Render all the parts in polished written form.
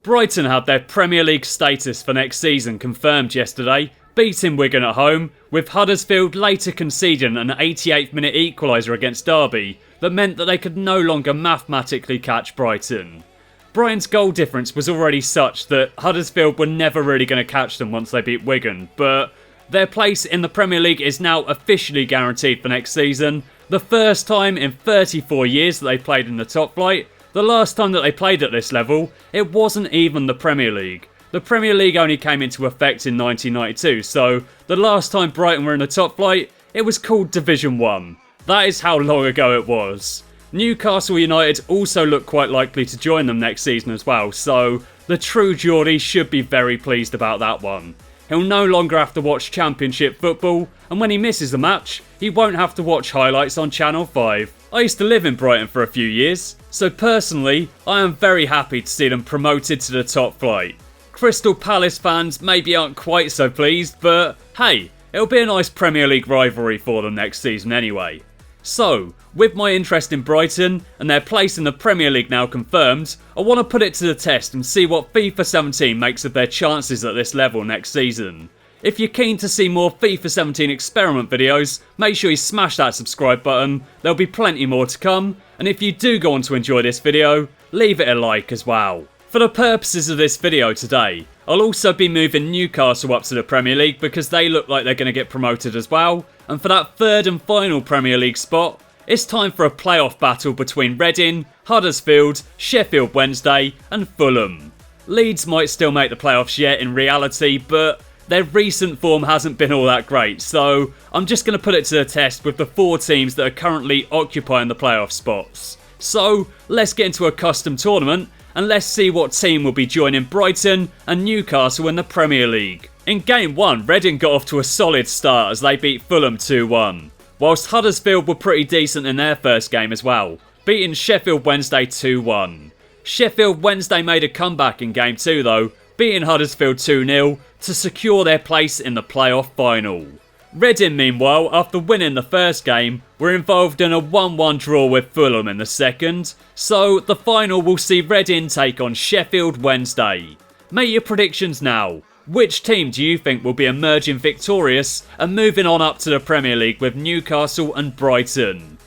Brighton had their Premier League status for next season confirmed yesterday, beating Wigan at home, with Huddersfield later conceding an 88th minute equaliser against Derby that meant that they could no longer mathematically catch Brighton. Brighton's goal difference was already such that Huddersfield were never really going to catch them once they beat Wigan, but their place in the Premier League is now officially guaranteed for next season, the first time in 34 years that they played in the top flight. The last time that they played at this level, it wasn't even the Premier League. The Premier League only came into effect in 1992, so the last time Brighton were in the top flight, it was called Division 1. That is how long ago it was. Newcastle United also look quite likely to join them next season as well, so the true Geordie should be very pleased about that one. He'll no longer have to watch Championship football, and when he misses a match, he won't have to watch highlights on Channel 5. I used to live in Brighton for a few years, so personally, I am very happy to see them promoted to the top flight. Crystal Palace fans maybe aren't quite so pleased, but hey, it'll be a nice Premier League rivalry for them next season anyway. So, with my interest in Brighton and their place in the Premier League now confirmed, I want to put it to the test and see what FIFA 17 makes of their chances at this level next season. If you're keen to see more FIFA 17 experiment videos, make sure you smash that subscribe button, there'll be plenty more to come, and if you do go on to enjoy this video, leave it a like as well. For the purposes of this video today, I'll also be moving Newcastle up to the Premier League because they look like they're going to get promoted as well, and for that third and final Premier League spot, it's time for a playoff battle between Reading, Huddersfield, Sheffield Wednesday and Fulham. Leeds might still make the playoffs yet in reality, but their recent form hasn't been all that great, so I'm just going to put it to the test with the 4 teams that are currently occupying the playoff spots. So, let's get into a custom tournament, and let's see what team will be joining Brighton and Newcastle in the Premier League. In Game 1, Reading got off to a solid start as they beat Fulham 2-1, whilst Huddersfield were pretty decent in their first game as well, beating Sheffield Wednesday 2-1. Sheffield Wednesday made a comeback in Game 2 though, beating Huddersfield 2-0 to secure their place in the playoff final. Reading, meanwhile, after winning the first game, were involved in a 1-1 draw with Fulham in the second, so the final will see Reading take on Sheffield Wednesday. Make your predictions now. Which team do you think will be emerging victorious and moving on up to the Premier League with Newcastle and Brighton?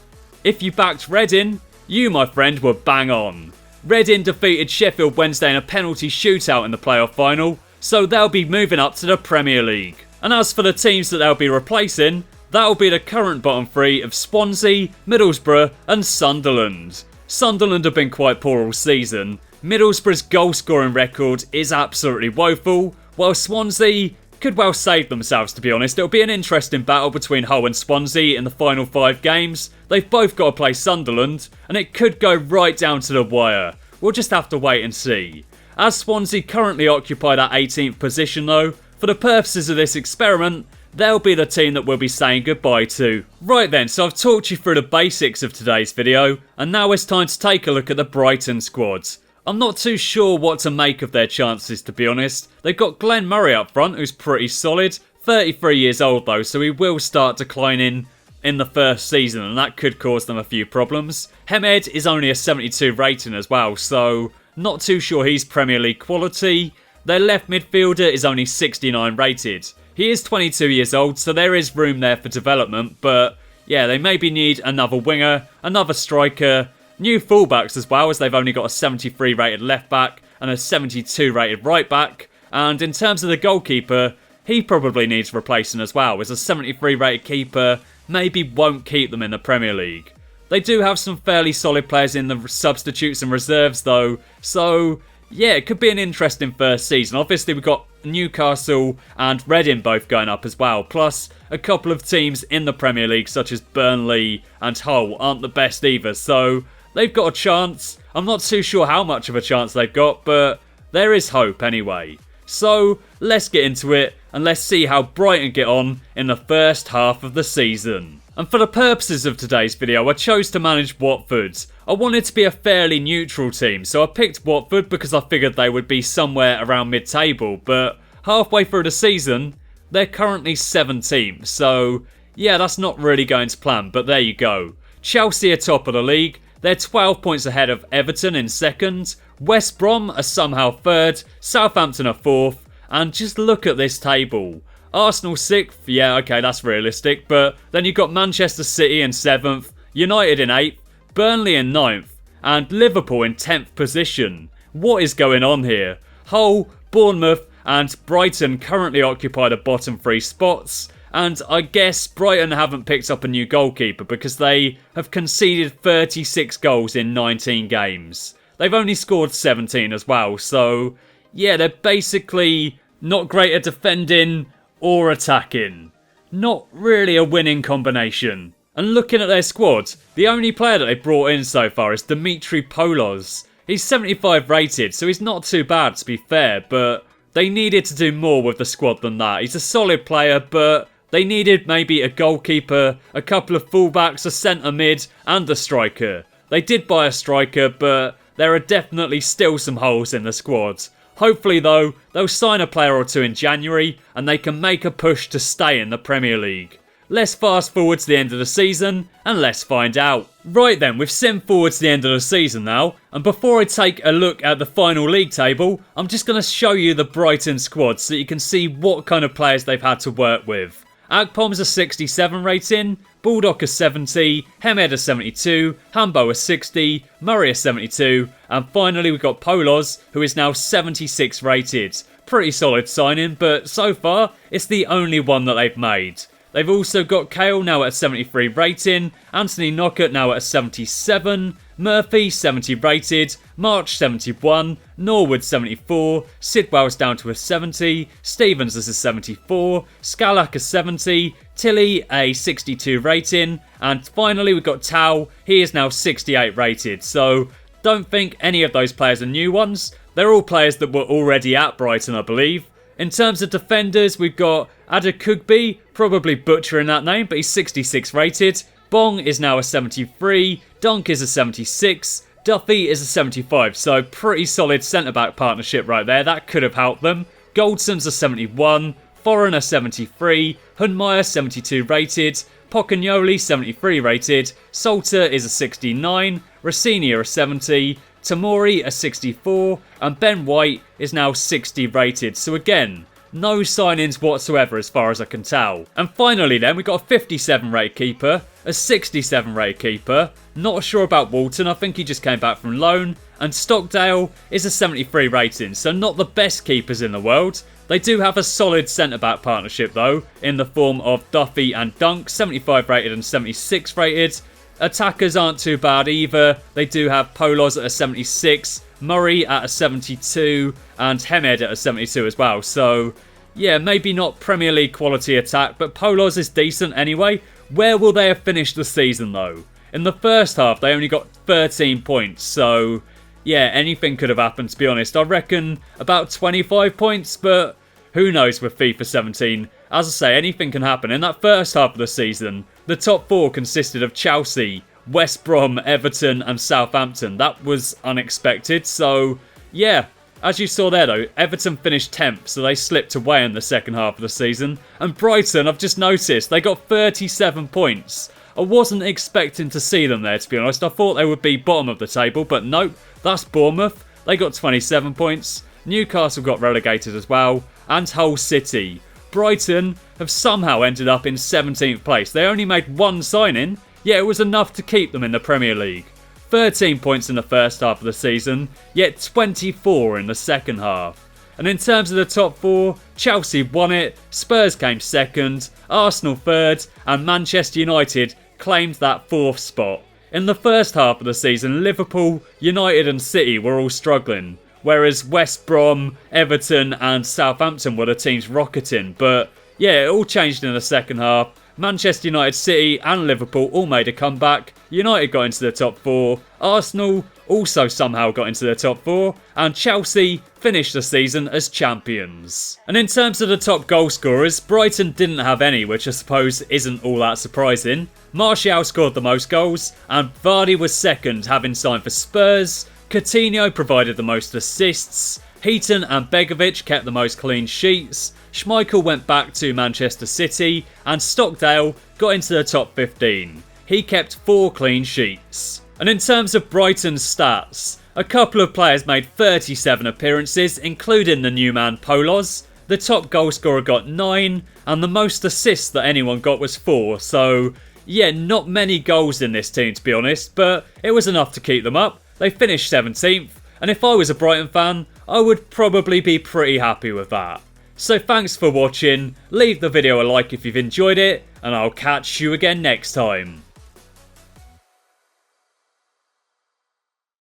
If you backed Reading, you, my friend, were bang on. Reading defeated Sheffield Wednesday in a penalty shootout in the playoff final, so they'll be moving up to the Premier League. And as for the teams that they'll be replacing, that'll be the current bottom 3 of Swansea, Middlesbrough and Sunderland. Sunderland have been quite poor all season. Middlesbrough's goal scoring record is absolutely woeful, while Swansea could well save themselves, to be honest. It'll be an interesting battle between Hull and Swansea in the final 5 games. They've both got to play Sunderland, and it could go right down to the wire. We'll just have to wait and see. As Swansea currently occupy that 18th position though, for the purposes of this experiment, they'll be the team that we'll be saying goodbye to. Right then, so I've talked you through the basics of today's video, and now it's time to take a look at the Brighton squad. I'm not too sure what to make of their chances, to be honest. They've got Glenn Murray up front, who's pretty solid. 33 years old though, so he will start declining in the first season, and that could cause them a few problems. Hemed is only a 72 rating as well, so not too sure he's Premier League quality. Their left midfielder is only 69 rated. He is 22 years old, so there is room there for development, but yeah, they maybe need another winger, another striker, new fullbacks as well, as they've only got a 73 rated left back and a 72 rated right back. And in terms of the goalkeeper, he probably needs replacing as well, as a 73 rated keeper maybe won't keep them in the Premier League. They do have some fairly solid players in the substitutes and reserves though, so yeah, it could be an interesting first season. Obviously we've got Newcastle and Reading both going up as well, plus a couple of teams in the Premier League such as Burnley and Hull aren't the best either, so they've got a chance. I'm not too sure how much of a chance they've got, but there is hope anyway. So let's get into it and let's see how Brighton get on in the first half of the season. And for the purposes of today's video, I chose to manage Watford. I wanted to be a fairly neutral team, so I picked Watford because I figured they would be somewhere around mid-table, but halfway through the season, they're currently 17th, so yeah, that's not really going to plan, but there you go. Chelsea are top of the league. They're 12 points ahead of Everton in second, West Brom are somehow 3rd, Southampton are 4th, and just look at this table. Arsenal 6th, yeah, okay, that's realistic, but then you've got Manchester City in 7th, United in 8th, Burnley in 9th, and Liverpool in 10th position. What is going on here? Hull, Bournemouth, and Brighton currently occupy the bottom 3 spots, and I guess Brighton haven't picked up a new goalkeeper because they have conceded 36 goals in 19 games. They've only scored 17 as well, so yeah, they're basically not great at defending or attacking. Not really a winning combination. And looking at their squad, the only player that they brought in so far is Dimitri Polos. He's 75 rated, so he's not too bad to be fair, but they needed to do more with the squad than that. He's a solid player, but they needed maybe a goalkeeper, a couple of fullbacks, a centre mid, and a striker. They did buy a striker, but there are definitely still some holes in the squad. Hopefully though, they'll sign a player or two in January and they can make a push to stay in the Premier League. Let's fast forward to the end of the season and let's find out. Right then, we've simmed forward to the end of the season now, and before I take a look at the final league table, I'm just going to show you the Brighton squad so that you can see what kind of players they've had to work with. Akpom's a 67 rating, Baldock a 70, Hemed a 72, Hambo a 60, Murray a 72, and finally we've got Polos, who is now 76 rated. Pretty solid signing, but so far it's the only one that they've made. They've also got Kale now at a 73 rating, Anthony Knockett now at a 77, Murphy 70 rated, March 71, Norwood 74, Sidwell's down to a 70, Stevens is a 74, Scalak a 70, Tilly a 62 rating, and finally we've got Tau, he is now 68 rated, so don't think any of those players are new ones, they're all players that were already at Brighton I believe. In terms of defenders, we've got Adekugbe, probably butchering that name, but he's 66 rated. Bong is now a 73, Dunk is a 76, Duffy is a 75, so pretty solid centre-back partnership right there, that could have helped them. Goldson's a 71, Foreigner 73, Hunmeyer 72 rated, Pocagnoli 73 rated, Salter is a 69, Rossini a 70, Tamori a 64, and Ben White is now 60 rated. So again, no signings whatsoever as far as I can tell. And finally then, we've got a 57 rated keeper, a 67 rated keeper, not sure about Walton, I think he just came back from loan, and Stockdale is a 73 rating, so not the best keepers in the world. They do have a solid centre-back partnership though, in the form of Duffy and Dunk, 75 rated and 76 rated. Attackers aren't too bad either. They do have Polos at a 76, Murray at a 72, and Hemed at a 72 as well. So, yeah, maybe not Premier League quality attack, but Polos is decent anyway. Where will they have finished the season though? In the first half, they only got 13 points, so yeah, anything could have happened to be honest. I reckon about 25 points, but who knows with FIFA 17. As I say, anything can happen. In that first half of the season, the top 4 consisted of Chelsea, West Brom, Everton and Southampton. That was unexpected, so yeah. As you saw there though, Everton finished 10th, so they slipped away in the second half of the season. And Brighton, I've just noticed, they got 37 points. I wasn't expecting to see them there, to be honest. I thought they would be bottom of the table, but nope, that's Bournemouth. They got 27 points. Newcastle got relegated as well, and Hull City. Brighton have somehow ended up in 17th place. They only made one signing, yet it was enough to keep them in the Premier League. 13 points in the first half of the season, yet 24 in the second half. And in terms of the top 4, Chelsea won it, Spurs came second, Arsenal third, and Manchester United claimed that 4th spot. In the first half of the season, Liverpool, United and City were all struggling, whereas West Brom, Everton and Southampton were the teams rocketing. But yeah, it all changed in the second half. Manchester United, City and Liverpool all made a comeback. United got into the top 4. Arsenal also somehow got into the top 4. And Chelsea finished the season as champions. And in terms of the top goal scorers, Brighton didn't have any, which I suppose isn't all that surprising. Martial scored the most goals and Vardy was second, having signed for Spurs. Coutinho provided the most assists. Heaton and Begovic kept the most clean sheets. Schmeichel went back to Manchester City and Stockdale got into the top 15. He kept 4 clean sheets. And in terms of Brighton's stats, a couple of players made 37 appearances, including the new man Polos. The top goal scorer got 9, and the most assists that anyone got was 4, so yeah, not many goals in this team to be honest, but it was enough to keep them up. They finished 17th, and if I was a Brighton fan, I would probably be pretty happy with that. So thanks for watching, leave the video a like if you've enjoyed it, and I'll catch you again next time.